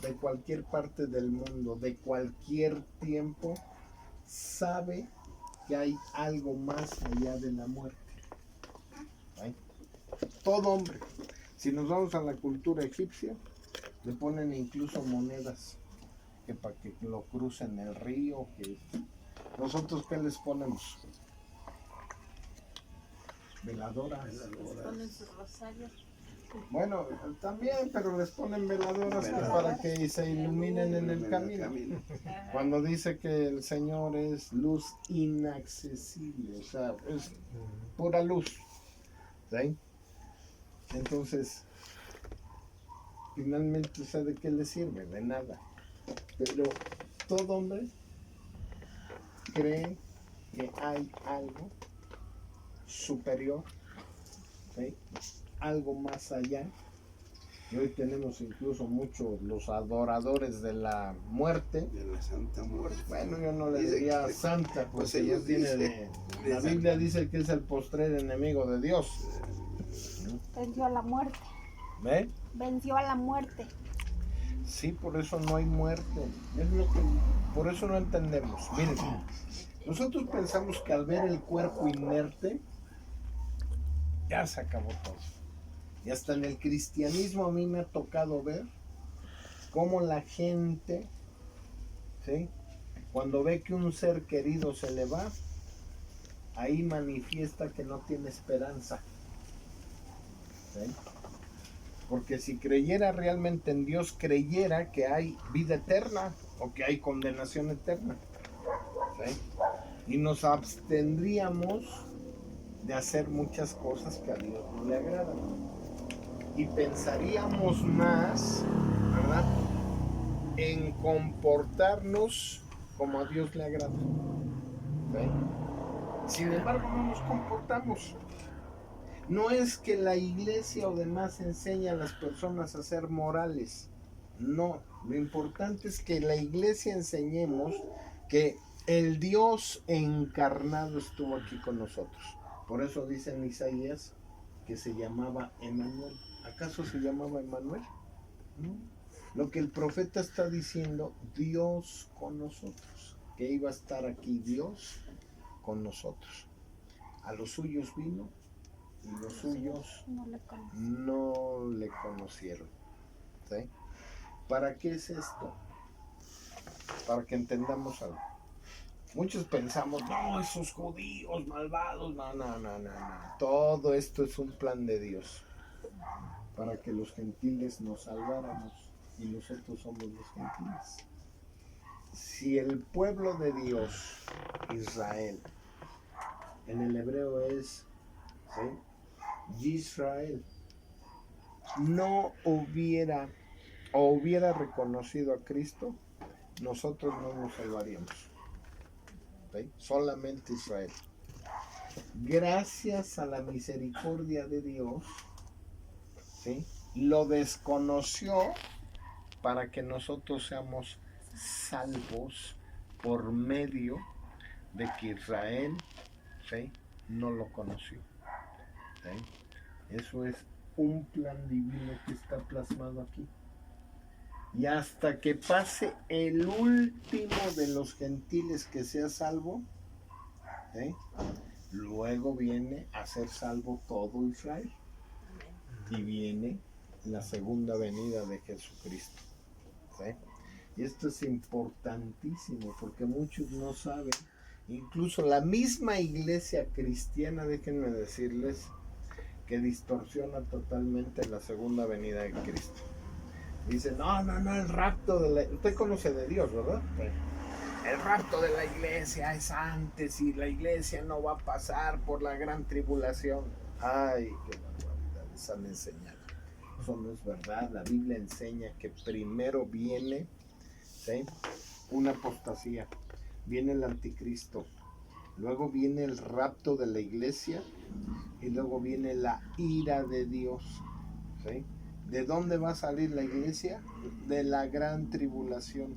[SPEAKER 1] de cualquier parte del mundo, de cualquier tiempo, sabe que hay algo más allá de la muerte. ¿Sí? Todo hombre. Si nos vamos a la cultura egipcia, le ponen incluso monedas que para que lo crucen el río. Que nosotros, ¿qué les ponemos? Veladoras.
[SPEAKER 3] Ponen sus rosarios.
[SPEAKER 1] Bueno, también, pero les ponen veladoras para que se iluminen en el camino.
[SPEAKER 3] Ajá.
[SPEAKER 1] Cuando dice que el Señor es luz inaccesible, o sea, es pura luz. ¿Sí? Entonces, finalmente, ¿de qué le sirve? De nada. Pero todo hombre cree que hay algo superior, ¿sí? Algo más allá. Y hoy tenemos incluso muchos los adoradores de la muerte.
[SPEAKER 2] De la Santa Muerte.
[SPEAKER 1] Bueno, yo no le
[SPEAKER 2] Dice
[SPEAKER 1] diría
[SPEAKER 2] que-
[SPEAKER 1] santa, porque
[SPEAKER 2] pues
[SPEAKER 1] ella
[SPEAKER 2] ellos
[SPEAKER 1] tiene
[SPEAKER 2] dicen,
[SPEAKER 1] la Biblia dice que es el postrer enemigo de Dios.
[SPEAKER 4] Venció a la muerte.
[SPEAKER 1] ¿Ve?
[SPEAKER 4] Venció a la muerte.
[SPEAKER 1] Sí, por eso no hay muerte. Es lo que, por eso no entendemos. Miren, nosotros pensamos que al ver el cuerpo inerte, ya se acabó todo. Y hasta en el cristianismo a mí me ha tocado ver cómo la gente, ¿sí? Cuando ve que un ser querido se le va, ahí manifiesta que no tiene esperanza. ¿Sí? Porque si creyera realmente en Dios, creyera que hay vida eterna o que hay condenación eterna. ¿Sí? Y nos abstendríamos de hacer muchas cosas que a Dios no le agradan. Y pensaríamos más, ¿verdad?, en comportarnos como a Dios le agrada. ¿Sí? Sin embargo, no nos comportamos. No es que la iglesia o demás enseña a las personas a ser morales. No, lo importante es que la iglesia enseñemos que el Dios encarnado estuvo aquí con nosotros. Por eso dice en Isaías que se llamaba Emmanuel. ¿Acaso se llamaba Emmanuel? No. Lo que el profeta está diciendo, Dios con nosotros, que iba a estar aquí Dios con nosotros. A los suyos vino y los suyos
[SPEAKER 4] No le conoce.
[SPEAKER 1] no le conocieron. ¿Sí? ¿Para qué es esto? Para que entendamos algo. Muchos pensamos, no, esos judíos malvados, no. Todo esto es un plan de Dios para que los gentiles nos salváramos y nosotros somos los gentiles. Si el pueblo de Dios, Israel, en el hebreo es, ¿sí?, Yisrael, no hubiera reconocido a Cristo, nosotros no nos salvaríamos. ¿Sí? Solamente Israel. Gracias a la misericordia de Dios, ¿sí?, lo desconoció para que nosotros seamos salvos por medio de que Israel, ¿sí?, no lo conoció. ¿Sí? Eso es un plan divino que está plasmado aquí. Y hasta que pase el último de los gentiles que sea salvo, ¿sí?, luego viene a ser salvo todo Israel. Y viene la segunda venida de Jesucristo. ¿Sí? Y esto es importantísimo porque muchos no saben. Incluso la misma iglesia cristiana, déjenme decirles, que distorsiona totalmente la segunda venida de Cristo. Dice, no, el rapto de la... Usted conoce de Dios, ¿verdad? Sí. El rapto de la iglesia es antes y la iglesia no va a pasar por la gran tribulación. Ay, qué barbaridades han enseñado. Eso no es verdad. La Biblia enseña que primero viene, ¿sí?, una apostasía, viene el anticristo, luego viene el rapto de la iglesia y luego viene la ira de Dios. ¿Sí? ¿De dónde va a salir la iglesia? De la gran tribulación.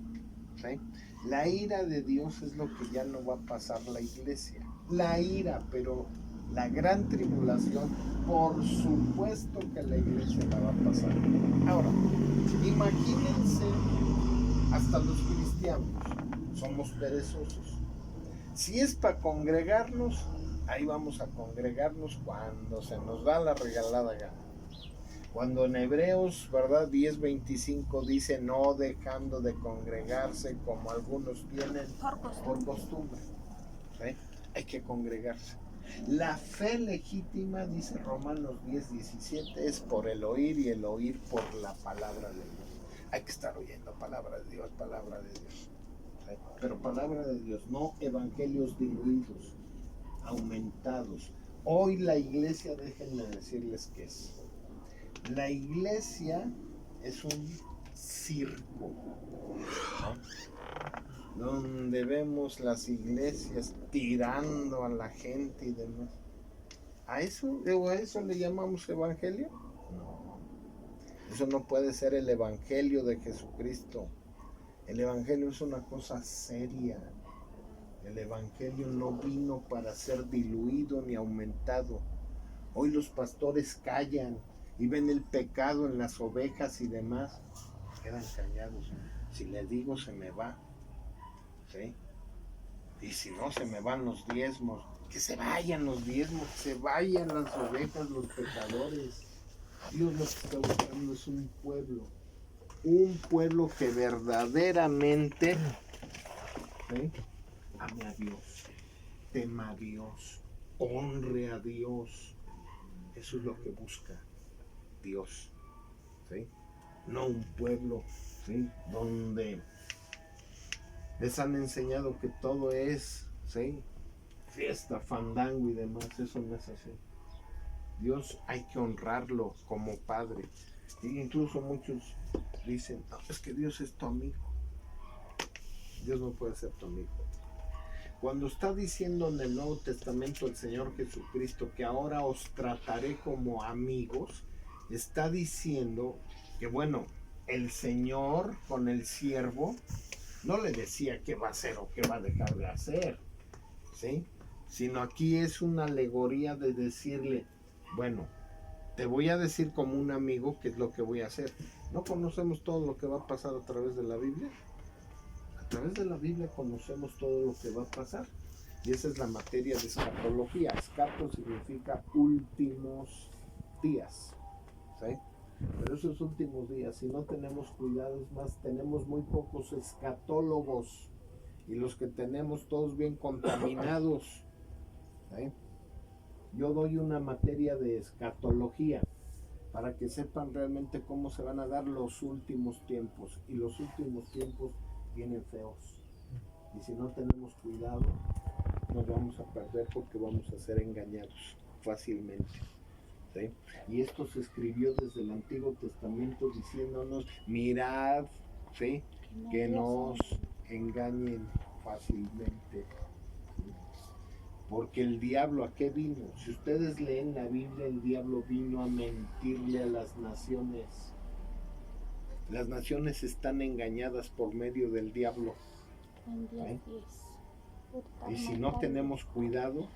[SPEAKER 1] ¿Sí? La ira de Dios es lo que ya no va a pasar la iglesia. La ira, pero la gran tribulación, por supuesto que la iglesia la va a pasar. Ahora, imagínense, hasta los cristianos somos perezosos. Si es para congregarnos, ahí vamos a congregarnos cuando se nos da la regalada gana. Cuando en Hebreos, ¿verdad? 10:25 dice, no dejando de congregarse como algunos tienen por costumbre. ¿Sí? Hay que congregarse. La fe legítima, dice Romanos 10:17, es por el oír y el oír por la palabra de Dios. Hay que estar oyendo palabra de Dios, palabra de Dios. ¿Sí? Pero palabra de Dios, no evangelios diluidos, aumentados. Hoy la iglesia, déjenme decirles qué es. La iglesia es un circo, ¿no? Donde vemos las iglesias tirando a la gente y demás. ¿A eso le llamamos evangelio? No. Eso no puede ser el evangelio de Jesucristo. El evangelio es una cosa seria. El evangelio no vino para ser diluido ni aumentado. Hoy los pastores callan y ven el pecado en las ovejas y demás, quedan callados. Si le digo, se me va. ¿Sí? Y si no, se me van los diezmos. Que se vayan los diezmos, que se vayan las ovejas, los pecadores. Dios lo que está buscando es un pueblo que verdaderamente, ¿sí?, ame a Dios, tema a Dios, honre a Dios. Eso es lo que busca Dios, ¿sí? No un pueblo, ¿sí?, donde les han enseñado que todo es, ¿sí?, fiesta, fandango y demás. Eso no es así. Dios hay que honrarlo como Padre. Y incluso muchos dicen, no, es que Dios es tu amigo. Dios no puede ser tu amigo. Cuando está diciendo en el Nuevo Testamento el Señor Jesucristo que ahora os trataré como amigos, está diciendo que, bueno, el Señor con el siervo no le decía qué va a hacer o qué va a dejar de hacer, ¿sí? Sino aquí es una alegoría de decirle, bueno, te voy a decir como un amigo qué es lo que voy a hacer. ¿No conocemos todo lo que va a pasar a través de la Biblia? A través de la Biblia conocemos todo lo que va a pasar. Y esa es la materia de escatología. Escato significa últimos días, ¿sí? Pero esos últimos días, si no tenemos cuidado, es más, tenemos muy pocos escatólogos. Y los que tenemos todos bien contaminados, ¿sí? Yo doy una materia de escatología para que sepan realmente cómo se van a dar los últimos tiempos. Y los últimos tiempos vienen feos. Y si no tenemos cuidado, nos vamos a perder porque vamos a ser engañados fácilmente, ¿sí? Y esto se escribió desde el Antiguo Testamento diciéndonos, mirad, ¿sí?, que no os engañen fácilmente. Porque el diablo, ¿a qué vino? Si ustedes leen la Biblia, el diablo vino a mentirle a las naciones. Las naciones están engañadas por medio del diablo. ¿Eh? Y si no tenemos cuidado,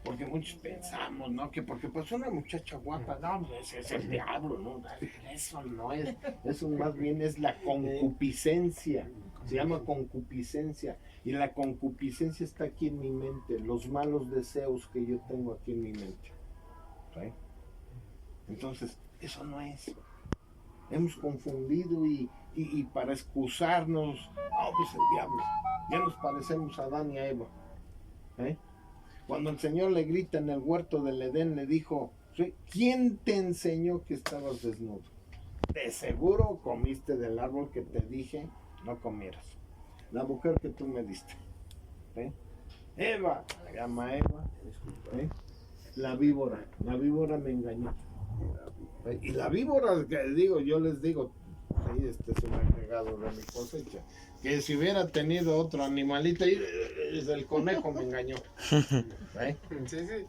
[SPEAKER 1] porque muchos pensamos, ¿no?, que porque pues una muchacha guapa, no, ese es el diablo, ¿no? Eso no es, eso más bien es la concupiscencia. Se llama concupiscencia. Y la concupiscencia está aquí en mi mente, los malos deseos que yo tengo aquí en mi mente, ¿sí? Entonces, eso no es. Hemos confundido y para excusarnos, no, pues el diablo, ya nos parecemos a Adán y a Eva, ¿eh? Cuando el Señor le grita en el huerto del Edén, le dijo, ¿sí?, ¿quién te enseñó que estabas desnudo? De seguro comiste del árbol que te dije no comieras. La mujer que tú me diste, ¿eh? Eva, se llama Eva, ¿eh? La víbora me engañó. Y la víbora, que digo, yo les digo, sí, este es un agregado de mi cosecha, que si hubiera tenido otro animalito, el conejo me engañó, ¿eh?
[SPEAKER 5] Sí, sí.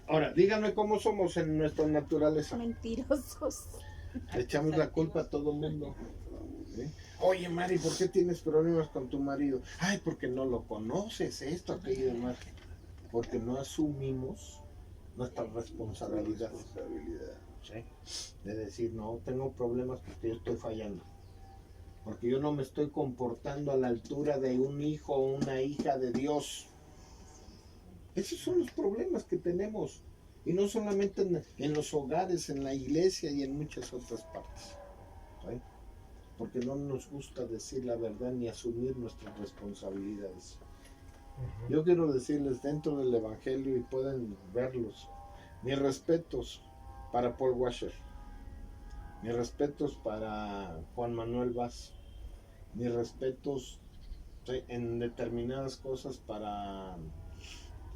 [SPEAKER 1] Ahora, díganme cómo somos en nuestra naturaleza.
[SPEAKER 4] Mentirosos.
[SPEAKER 1] Le echamos la culpa a todo el mundo. ¿Sí? Oye, Mari, ¿por qué tienes problemas con tu marido? Ay, porque no lo conoces, esto, aquello y demás. Porque no asumimos nuestra responsabilidad. ¿Sí? De decir, no, tengo problemas porque yo estoy fallando. Porque yo no me estoy comportando a la altura de un hijo o una hija de Dios. Esos son los problemas que tenemos. Y no solamente en los hogares, en la iglesia y en muchas otras partes. ¿Sí? Porque no nos gusta decir la verdad ni asumir nuestras responsabilidades. Yo quiero decirles dentro del Evangelio, y pueden verlos, mis respetos para Paul Washer, mis respetos para Juan Manuel Vaz, mis respetos en determinadas cosas para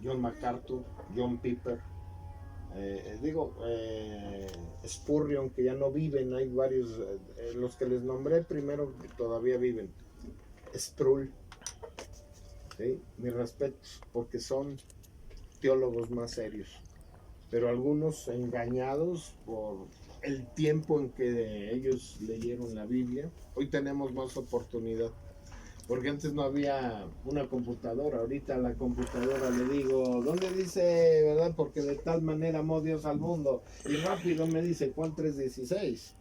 [SPEAKER 1] John MacArthur, John Piper, Spurgeon, que ya no viven, hay varios, los que les nombré primero que todavía viven, Sproul, ¿sí? Mis respetos, porque son teólogos más serios, pero algunos engañados por el tiempo en que ellos leyeron la Biblia. Hoy tenemos más oportunidad, porque antes no había una computadora. Ahorita la computadora le digo, ¿dónde dice, verdad? Porque de tal manera amó Dios al mundo, y rápido me dice Juan 3:16.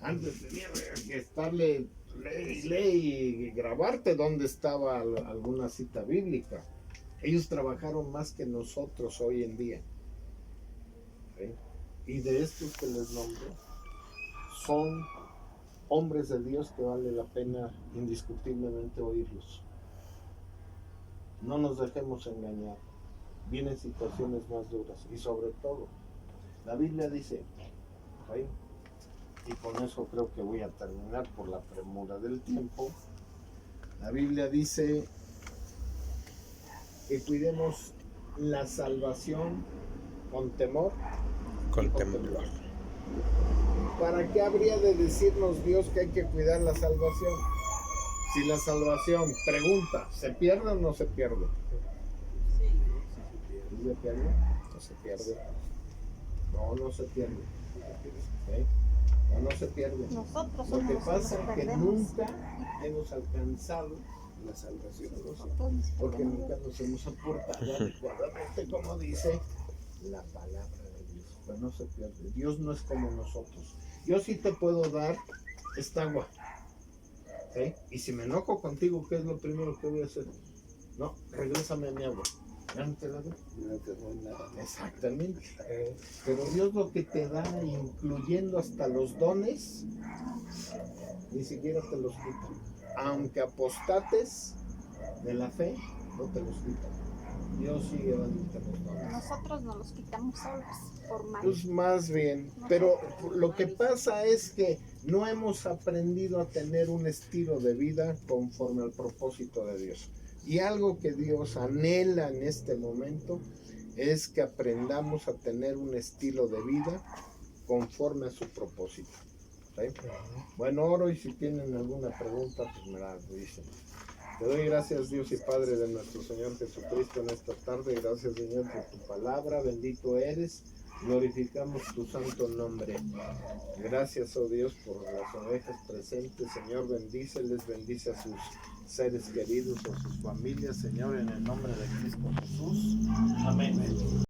[SPEAKER 1] Antes tenía que estarle ley y grabarte dónde estaba alguna cita bíblica. Ellos trabajaron más que nosotros hoy en día. ¿Sí? Y de estos que les nombro, son hombres de Dios que vale la pena indiscutiblemente oírlos. No nos dejemos engañar. Vienen situaciones más duras. Y sobre todo, la Biblia dice, ¿sí? Y con eso creo que voy a terminar por la premura del tiempo. La Biblia dice que cuidemos la salvación con temor.
[SPEAKER 5] Con temor.
[SPEAKER 1] ¿Para qué habría de decirnos Dios que hay que cuidar la salvación? Si la salvación, pregunta, ¿se pierde o no se pierde? ¿Sí se pierde? No se pierde. No se pierde. ¿Sí? No se pierde.
[SPEAKER 4] Nosotros
[SPEAKER 1] Lo
[SPEAKER 4] somos
[SPEAKER 1] que
[SPEAKER 4] los
[SPEAKER 1] pasa
[SPEAKER 4] nos
[SPEAKER 1] es que
[SPEAKER 4] perdemos.
[SPEAKER 1] nunca hemos alcanzado la salvación,
[SPEAKER 4] Nosotros nos
[SPEAKER 1] porque
[SPEAKER 4] perdemos.
[SPEAKER 1] nunca nos hemos aportado adecuadamente, como dice la palabra de Dios. Pero no se pierde. Dios no es como nosotros. Yo sí te puedo dar esta agua, ¿sí? Y si me enojo contigo, ¿qué es lo primero que voy a hacer? No, regrésame mi agua. ¿Ya no te la doy?
[SPEAKER 2] No te doy nada.
[SPEAKER 1] Exactamente. Pero Dios lo que te da, incluyendo hasta los dones, ni siquiera te los quita. Aunque apostates de la fe, no te los quita. Dios sigue dándote los dones.
[SPEAKER 4] Nosotros nos los quitamos solos por mal.
[SPEAKER 1] Pues más bien, pero lo que pasa es que no hemos aprendido a tener un estilo de vida conforme al propósito de Dios. Y algo que Dios anhela en este momento es que aprendamos a tener un estilo de vida conforme a su propósito. ¿Sí? Bueno, oro, y si tienen alguna pregunta, pues me la dicen. Te doy gracias, Dios y Padre de nuestro Señor Jesucristo, en esta tarde. Gracias, Señor, por tu palabra. Bendito eres. Glorificamos tu santo nombre. Gracias, oh Dios, por las ovejas presentes. Señor, bendíceles, bendice a sus seres queridos, a sus familias, Señor, en el nombre de Cristo Jesús. Amén.